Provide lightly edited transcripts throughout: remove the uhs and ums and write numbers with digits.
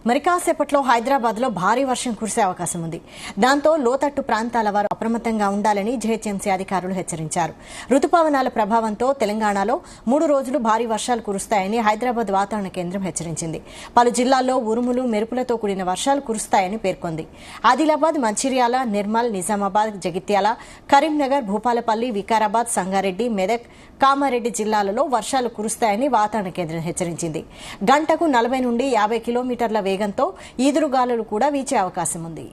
మరి కాసేపట్లో హైదరాబాద్ లో భారీ వర్షం కురిసే అవకాశం ఉంది. దాంతో లోతట్టు ప్రాంతాల వారు అప్రమత్తంగా ఉండాలని జీహెచ్ఎంసీ అధికారులు హెచ్చరించారు. రుతుపవనాల ప్రభావంతో తెలంగాణలో 3 రోజులు భారీ వర్షాలు కురుస్తాయని హైదరాబాద్ వాతావరణ కేంద్రం హెచ్చరించింది. పలు జిల్లాల్లో ఉరుములు మెరుపులతో కూడిన వర్షాలు కురుస్తాయని పేర్కొంది. ఆదిలాబాద్, మంచిర్యాల, నిర్మల్, నిజామాబాద్, జగిత్యాల, కరీంనగర్, భూపాలపల్లి, వికారాబాద్, సంగారెడ్డి, మెదక్, కామారెడ్డి జిల్లాలలో వర్షాలు కురుస్తాయని వాతావరణ కేంద్రం హెచ్చరించింది. గంటకు 40 నుండి 50 కిలోమీటర్ల వేగంతో ఈదురుగాలులు కూడా వీచే అవకాశం ఉంది.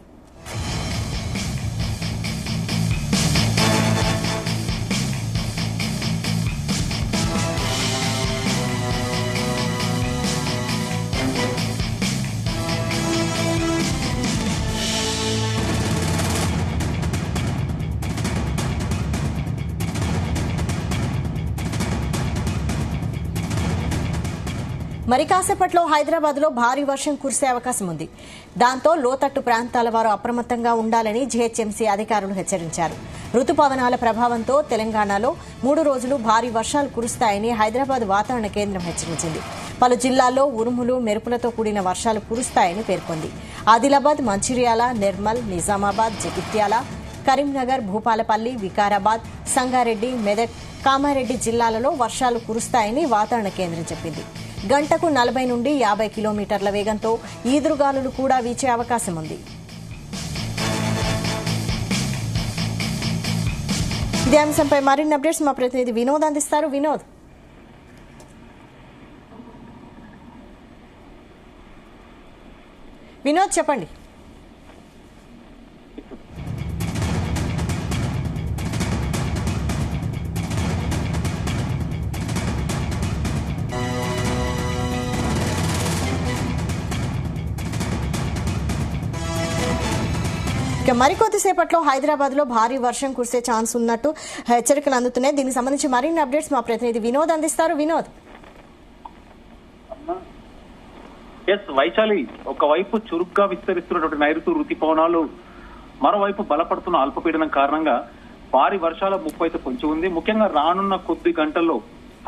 మరి కాసేపట్లో హైదరాబాద్ లో భారీ వర్షం కురిసే అవకాశం ఉంది. దాంతో లోతట్టు ప్రాంతాల వారు అప్రమత్తంగా ఉండాలని జీహెచ్ఎంసీ అధికారులు హెచ్చరించారు. రుతుపవనాల ప్రభావంతో తెలంగాణలో 3 రోజులు భారీ వర్షాలు కురుస్తాయని హైదరాబాద్ వాతావరణ కేంద్రం హెచ్చరించింది. పలు జిల్లాల్లో ఉరుములు మెరుపులతో కూడిన వర్షాలు కురుస్తాయని పేర్కొంది. ఆదిలాబాద్, మంచిర్యాల, నిర్మల్, నిజామాబాద్, జగిత్యాల, కరీంనగర్, భూపాలపల్లి, వికారాబాద్, సంగారెడ్డి, మెదక్, కామారెడ్డి జిల్లాలలో వర్షాలు కురుస్తాయని వాతావరణ కేంద్రం చెప్పింది. గంటకు 40 నుండి 50 కిలోమీటర్ల వేగంతో ఈదురుగాలులు కూడా వీచే అవకాశం ఉంది. ఇదే అంశంపై మరిన్ని అప్డేట్స్ మా ప్రతినిధి వినోద్ అందిస్తారు. వినోద్ చెప్పండి. మరికొద్దిసేపట్లో హైదరాబాద్ లో భారీ వర్షం కురిసే ఛాన్స్ ఉన్నట్టు హెచ్చరికలు అందుతున్నాయి. దీనికి సంబంధించి మరిన్ని అప్డేట్స్ మా ప్రతినిధి వినోద్ అందిస్తారు. వినోద్. వైశాలి, ఒకవైపు చురుగ్గా విస్తరిస్తున్నటువంటి నైరుతి రుతుపవనాలు, మరోవైపు బలపడుతున్న అల్పపీడనం కారణంగా భారీ వర్షాల ముప్పు అయితే పొంచి ఉంది. ముఖ్యంగా రానున్న కొద్ది గంటల్లో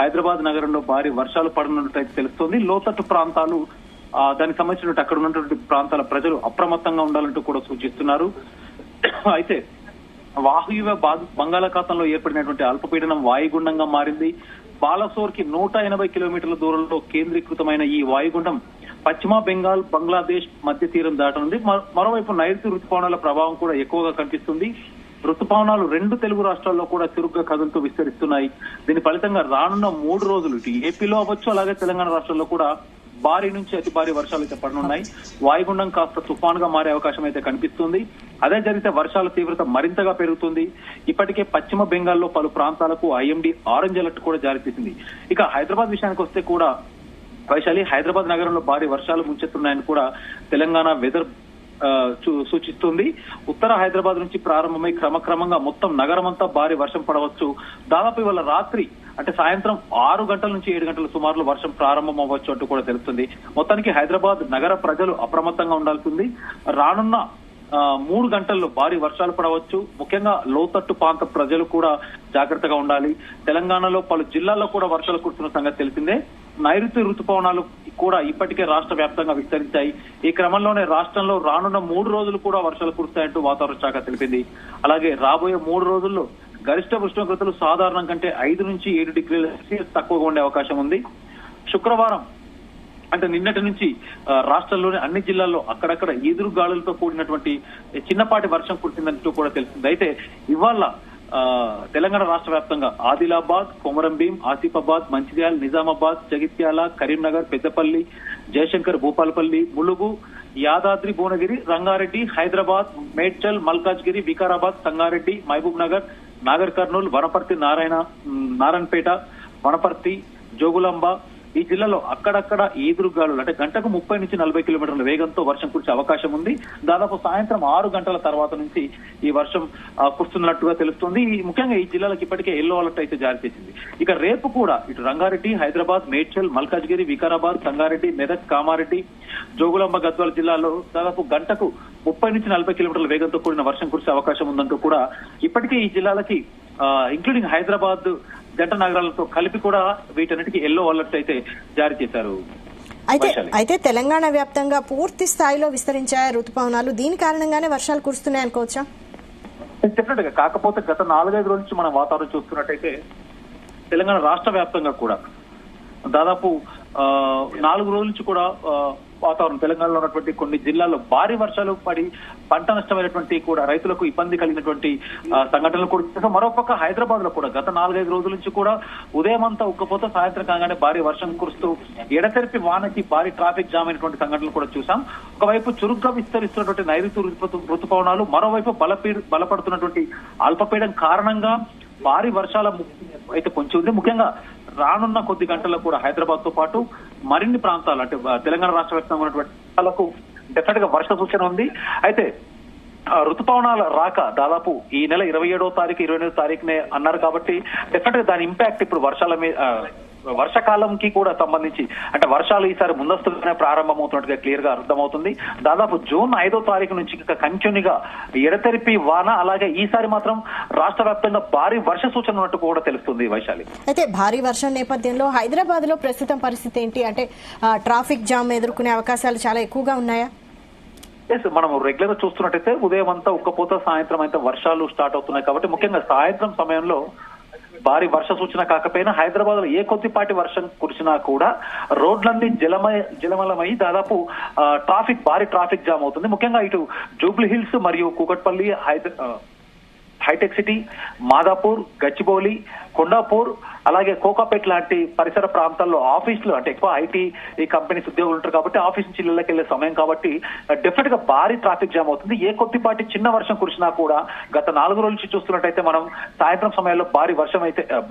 హైదరాబాద్ నగరంలో భారీ వర్షాలు పడనున్నట్టు తెలుస్తోంది. లోతట్టు ప్రాంతాలు, దానికి సంబంధించినట్టు అక్కడ ఉన్నటువంటి ప్రాంతాల ప్రజలు అప్రమత్తంగా ఉండాలంటూ కూడా సూచిస్తున్నారు. అయితే వాయువ్య బంగాళాఖాతంలో ఏర్పడినటువంటి అల్పపీడనం వాయుగుండంగా మారింది. బాలసోర్ కి 180 కిలోమీటర్ల దూరంలో కేంద్రీకృతమైన ఈ వాయుగుండం పశ్చిమ బెంగాల్, బంగ్లాదేశ్ మధ్య తీరం దాటనుంది. మరోవైపు నైరుతి రుతుపవనాల ప్రభావం కూడా ఎక్కువగా కనిపిస్తుంది. రుతుపవనాలు 2 తెలుగు రాష్ట్రాల్లో కూడా చురుగ్గా కదులుతూ విస్తరిస్తున్నాయి. దీని ఫలితంగా రానున్న 3 రోజులు ఇటు ఏపీలో అవ్వచ్చు, అలాగే తెలంగాణ రాష్ట్రాల్లో కూడా భారీ నుంచి అతి భారీ వర్షాలు అయితే పడనున్నాయి. వాయుగుండం కాస్త తుఫానుగా మారే అవకాశం అయితే కనిపిస్తుంది. అదే జరిగితే వర్షాల తీవ్రత మరింతగా పెరుగుతుంది. ఇప్పటికే పశ్చిమ బెంగాల్లో పలు ప్రాంతాలకు ఐఎండీ ఆరెంజ్ అలర్ట్ కూడా జారీ చేసింది. ఇక హైదరాబాద్ విషయానికి వస్తే కూడా వైశాలి, హైదరాబాద్ నగరంలో భారీ వర్షాలు ముంచెత్తున్నాయని కూడా తెలంగాణ వెదర్ సూచిస్తుంది. ఉత్తర హైదరాబాద్ నుంచి ప్రారంభమై క్రమక్రమంగా మొత్తం నగరం అంతా భారీ వర్షం పడవచ్చు. దాదాపు ఇవాళ రాత్రి అంటే సాయంత్రం 6 గంటల నుంచి 7 గంటల సుమారులో వర్షం ప్రారంభం అవ్వచ్చు అంటూ కూడా తెలుస్తుంది. మొత్తానికి హైదరాబాద్ నగర ప్రజలు అప్రమత్తంగా ఉండాల్సింది. రానున్న 3 గంటల్లో భారీ వర్షాలు పడవచ్చు. ముఖ్యంగా లోతట్టు ప్రాంత ప్రజలు కూడా జాగ్రత్తగా ఉండాలి. తెలంగాణలో పలు జిల్లాల్లో కూడా వర్షాలు కురుస్తున్న సంగతి తెలిసిందే. నైరుతి రుతుపవనాలు కూడా ఇప్పటికే రాష్ట్ర వ్యాప్తంగా విస్తరించాయి. ఈ క్రమంలోనే రాష్ట్రంలో రానున్న 3 రోజులు కూడా వర్షాలు కురుస్తాయంటూ వాతావరణ శాఖ తెలిపింది. అలాగే రాబోయే 3 రోజుల్లో గరిష్ట ఉష్ణోగ్రతలు సాధారణం కంటే 5 నుంచి 7 డిగ్రీల సెల్సియస్ తక్కువగా ఉండే అవకాశం ఉంది. శుక్రవారం అంటే నిన్నటి నుంచి రాష్ట్రంలోని అన్ని జిల్లాల్లో అక్కడక్కడ ఈదురు గాలులతో కూడినటువంటి చిన్నపాటి వర్షం కురిసిందంటూ కూడా తెలిసింది. అయితే ఇవాళ తెలంగాణ రాష్ట్ర వ్యాప్తంగా ఆదిలాబాద్, కొమరంభీం, ఆసిఫాబాద్, మంచిర్యాల, నిజామాబాద్, జగిత్యాల, కరీంనగర్, పెద్దపల్లి, జయశంకర్, భూపాలపల్లి, ములుగు, యాదాద్రి, భువనగిరి, రంగారెడ్డి, హైదరాబాద్, మేడ్చల్, మల్కాజ్గిరి, వికారాబాద్, సంగారెడ్డి, మహబూబ్ నగర్, నాగర్ కర్నూల్, వనపర్తి, నారాయణపేట, వనపర్తి, జోగులాంబ ఈ జిల్లాలో అక్కడక్కడ ఈదురుగాలులు అంటే గంటకు 30 నుంచి 40 కిలోమీటర్ల వేగంతో వర్షం కురిసే అవకాశం ఉంది. దాదాపు సాయంత్రం 6 గంటల తర్వాత నుంచి ఈ వర్షం కురుస్తున్నట్టుగా తెలుస్తుంది. ముఖ్యంగా ఈ జిల్లాలకు ఇప్పటికే ఎల్లో అలర్ట్ అయితే జారీ చేసింది. ఇక రేపు కూడా ఇటు రంగారెడ్డి, హైదరాబాద్, మేడ్చల్, మల్కాజ్గిరి, వికారాబాద్, సంగారెడ్డి, మెదక్, కామారెడ్డి, జోగులాంబ, గద్వాల జిల్లాలో దాదాపు గంటకు 30 నుంచి 40 కిలోమీటర్ల వేగంతో కూడిన వర్షం కురిసే అవకాశం ఉందంటూ కూడా ఇప్పటికే ఈ జిల్లాలకి ఇంక్లూడింగ్ హైదరాబాద్ జంట నగరాలతో కలిపి కూడా వీటన్నిటికీ ఎల్లో అలర్ట్ అయితే జారీ చేశారు. అయితే తెలంగాణ వ్యాప్తంగా పూర్తి స్థాయిలో విస్తరించాయి రుతుపవనాలు, దీని కారణంగానే వర్షాలు కురుస్తున్నాయి అనుకోవచ్చా? చెప్పినట్టుగా కాకపోతే గత 4-5 రోజుల నుంచి మనం వాతావరణం చూస్తున్నట్టయితే తెలంగాణ రాష్ట్ర వ్యాప్తంగా కూడా దాదాపు 4 రోజుల నుంచి కూడా వాతావరణం తెలంగాణలో ఉన్నటువంటి కొన్ని జిల్లాల్లో భారీ వర్షాలు పడి పంట నష్టమైనటువంటి కూడా రైతులకు ఇబ్బంది కలిగినటువంటి సంఘటనలు కూడా. మరోపక్క హైదరాబాద్ లో కూడా గత 4-5 రోజుల నుంచి కూడా ఉదయం అంతా ఉక్కపోతే సాయంత్రం కాగానే భారీ వర్షం కురుస్తూ ఎడతెరిపి వానకి భారీ ట్రాఫిక్ జామ్ అయినటువంటి సంఘటనలు కూడా చూసాం. ఒకవైపు చురుగ్గా విస్తరిస్తున్నటువంటి నైరుతి రుతుపవనాలు, మరోవైపు బలపడుతున్నటువంటి అల్పపీడనం కారణంగా భారీ వర్షాల అయితే పొంచి ఉంది. ముఖ్యంగా రానున్న కొద్ది గంటల్లో కూడా హైదరాబాద్ తో పాటు మరిన్ని ప్రాంతాలు అంటే తెలంగాణ రాష్ట్ర వ్యాప్తంగా ఉన్నటువంటి ప్రాంతాలకు డెఫినెట్ గా వర్ష సూచన ఉంది. అయితే రుతుపవనాల రాక దాదాపు ఈ నెల 27వ తారీఖు 28వ తారీఖునే అన్నారు కాబట్టి డెఫినెట్ గా దాని ఇంపాక్ట్ ఇప్పుడు వర్షాకాలంకి కూడా సంబంధించి అంటే వర్షాలు ఈసారి ముందస్తుగానే ప్రారంభమవుతున్నట్టుగా క్లియర్ గా అర్థమవుతుంది. దాదాపు జూన్ 5వ తారీఖు నుంచి కంటిన్యూగా ఎడతెరిపి వాన, అలాగే ఈసారి మాత్రం రాష్ట్ర వ్యాప్తంగా భారీ వర్ష సూచన ఉన్నట్టు కూడా తెలుస్తుంది వైశాలి. అయితే భారీ వర్షం నేపథ్యంలో హైదరాబాద్ లో ప్రస్తుతం పరిస్థితి ఏంటి? అంటే ట్రాఫిక్ జామ్ ఎదుర్కొనే అవకాశాలు చాలా ఎక్కువగా ఉన్నాయా? మనం రెగ్యులర్ గా చూస్తున్నట్టయితే ఉదయం అంతా ఉక్కపోత, సాయంత్రం అయితే వర్షాలు స్టార్ట్ అవుతున్నాయి కాబట్టి ముఖ్యంగా సాయంత్రం సమయంలో భారీ వర్ష సూచన కాకపోయినా హైదరాబాద్ లో ఏ కొద్దిపాటి వర్షం కురిసినా కూడా రోడ్లన్నీ జలమలమై దాదాపు భారీ ట్రాఫిక్ జామ్ అవుతుంది. ముఖ్యంగా ఇటు జూబ్లీ హిల్స్ మరియు కూకట్పల్లి, హైటెక్ సిటీ, మాదాపూర్, గచ్చిబౌలి, కొండాపూర్, అలాగే కోకాపేట్ లాంటి పరిసర ప్రాంతాల్లో ఆఫీసులు అంటే ఎక్కువ ఐటీ కంపెనీస్ ఉద్యోగులు ఉంటారు కాబట్టి ఆఫీస్ నుంచి ఇళ్లకి వెళ్లే సమయం కాబట్టి డెఫినెట్ గా భారీ ట్రాఫిక్ జామ్ అవుతుంది. ఏ కొద్దిపాటి చిన్న వర్షం కురిసినా కూడా గత 4 రోజుల నుంచి చూస్తున్నట్టయితే మనం సాయంత్రం సమయంలో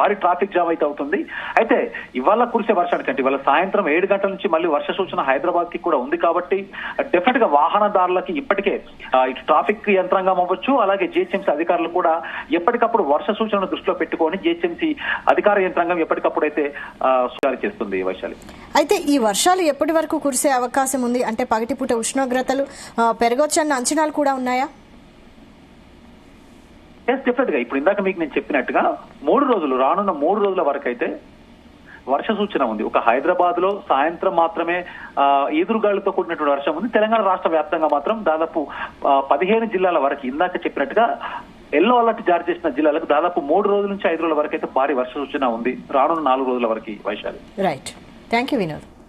భారీ ట్రాఫిక్ జామ్ అయితే అవుతుంది. అయితే ఇవాళ కురిసే వర్షానికంటే ఇవాళ సాయంత్రం 7 గంటల నుంచి మళ్ళీ వర్ష సూచన హైదరాబాద్ కి కూడా ఉంది కాబట్టి డెఫినెట్ గా వాహనదారులకి ఇప్పటికే ఇటు ట్రాఫిక్ యంత్రాంగం అవ్వచ్చు, అలాగే జిహెచ్ఎంసీ అధికారులు కూడా ఎప్పటికప్పుడు వర్ష సూచనను దృష్టిలో పెట్టుకొని జిహెచ్ఎంసీ అధికార యంత్రాంగం ఎప్పటికప్పుడు అయితే జారీ చేస్తుంది వైశాలి. అయితే ఈ వర్షాలు ఎప్పటి వరకు కురిసే అవకాశం ఉంది? అంటే పగటిపూట ఉష్ణోగ్రతలు పెరగొచ్చన్న అంచనాలు కూడా ఉన్నాయా? డెఫినెట్ గా ఇప్పుడు ఇందాక మీకు నేను చెప్పినట్టుగా రానున్న 3 రోజుల వరకు అయితే వర్ష సూచన ఉంది. ఒక హైదరాబాద్ లో సాయంత్రం మాత్రమే ఈదురుగాలులతో కూడినటువంటి వర్షం ఉంది. తెలంగాణ రాష్ట్ర వ్యాప్తంగా మాత్రం దాదాపు 15 జిల్లాల వరకు ఇందాక చెప్పినట్టుగా ఎల్లో అలర్ట్ జారీ చేసిన జిల్లాలకు దాదాపు 3 రోజుల నుంచి 5 రోజుల వరకు అయితే భారీ వర్ష సూచన ఉంది రానున్న 4 రోజుల వరకు Vaishali. Right, thank you Vinod.